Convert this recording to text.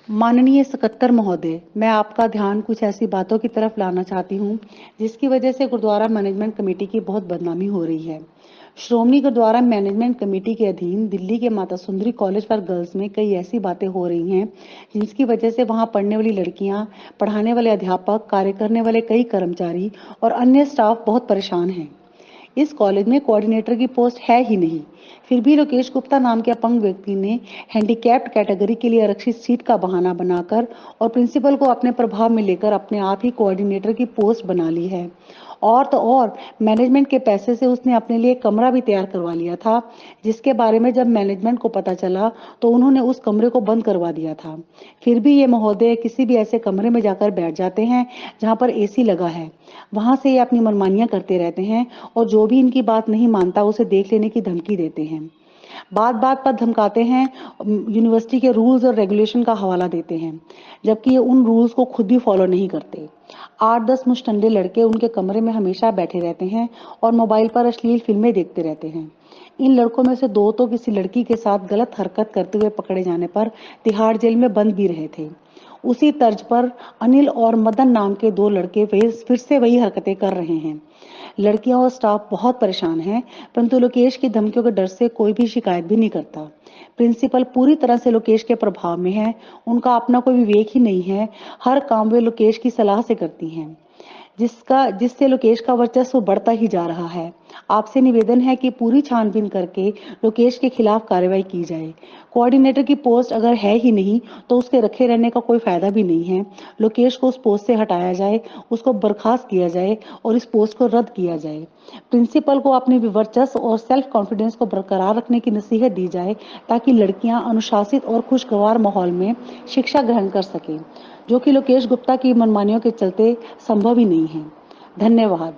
माननीय सकत्तर महोदय, मैं आपका ध्यान कुछ ऐसी बातों की तरफ लाना चाहती हूँ, जिसकी वजह से गुरुद्वारा मैनेजमेंट कमेटी की बहुत बदनामी हो रही है। श्रोमणी गुरुद्वारा मैनेजमेंट कमेटी के अधीन दिल्ली के Mata Sundari college for girls में कई ऐसी बातें हो रही हैं, जिसकी वजह से वहां पढ़ने वाली लड़कियां, पढ़ाने वाले अध्यापक, कार्य करने वाले कई कर्मचारी और अन्य स्टाफ बहुत परेशान हैं। इस कॉलेज में कोऑर्डिनेटर की पोस्ट है ही नहीं, फिर भी लोकेश गुप्ता नाम के अपंग व्यक्ति ने हैंडीकैप्ड कैटेगरी के लिए आरक्षित सीट का बहाना बनाकर और प्रिंसिपल को अपने प्रभाव में लेकर अपने आप ही कोऑर्डिनेटर की पोस्ट बना ली है। और तो और मैनेजमेंट के पैसे से उसने अपने लिए कमरा भी तैयार करवा लिया था, जिसके बारे में जब मैनेजमेंट को पता चला तो उन्होंने उस कमरे को बंद करवा दिया था। फिर भी ये महोदय किसी भी ऐसे कमरे में जाकर बैठ जाते हैं जहां पर एसी लगा है। वहां से ये अपनी मनमानियां करते रहते हैं और जो भी इनकी बात नहीं मानता उसे देख लेने की धमकी देते हैं। बात बात पर धमकाते हैं, यूनिवर्सिटी के रूल्स और रेगुलेशन का हवाला देते हैं, जबकि ये उन रूल्स को खुद भी फॉलो नहीं करते। 8-10 मुश्तंडे लड़के उनके कमरे में हमेशा बैठे रहते हैं और मोबाइल पर अश्लील फिल्में देखते रहते हैं। इन लड़कों में से 2 तो किसी लड़की के साथ गलत हरकत करते हुए पकड़े जाने पर तिहाड़ जेल में बंद भी रहे थे। उसी तर्ज पर अनिल और मदन नाम के 2 लड़के फिर से वही हरकतें कर रहे हैं। लड़कियां और स्टाफ बहुत परेशान हैं, परंतु लोकेश की धमकियों के डर से कोई भी शिकायत भी नहीं करता। प्रिंसिपल पूरी तरह से लोकेश के प्रभाव में है, उनका अपना कोई विवेक ही नहीं है। हर काम वे लोकेश की सलाह से करती हैं, जिससे लोकेश का वर्चस्व बढ़ता ही जा रहा है। आपसे निवेदन है कि पूरी छानबीन करके लोकेश के खिलाफ कार्रवाई की जाए। कोऑर्डिनेटर की पोस्ट अगर है ही नहीं तो उसके रखे रहने का कोई फायदा भी नहीं है। लोकेश को उस पोस्ट से हटाया जाए, उसको बर्खास्त किया जाए और इस पोस्ट को रद्द किया जाए। प्रिंसिपल को अपने वर्चस्व और सेल्फ कॉन्फिडेंस को बरकरार रखने की नसीहत दी जाए, ताकि लड़कियां अनुशासित और खुशगवार माहौल में शिक्षा ग्रहण कर सकें, जो कि लोकेश गुप्ता की मनमानियों के चलते संभव ही नहीं है। धन्यवाद।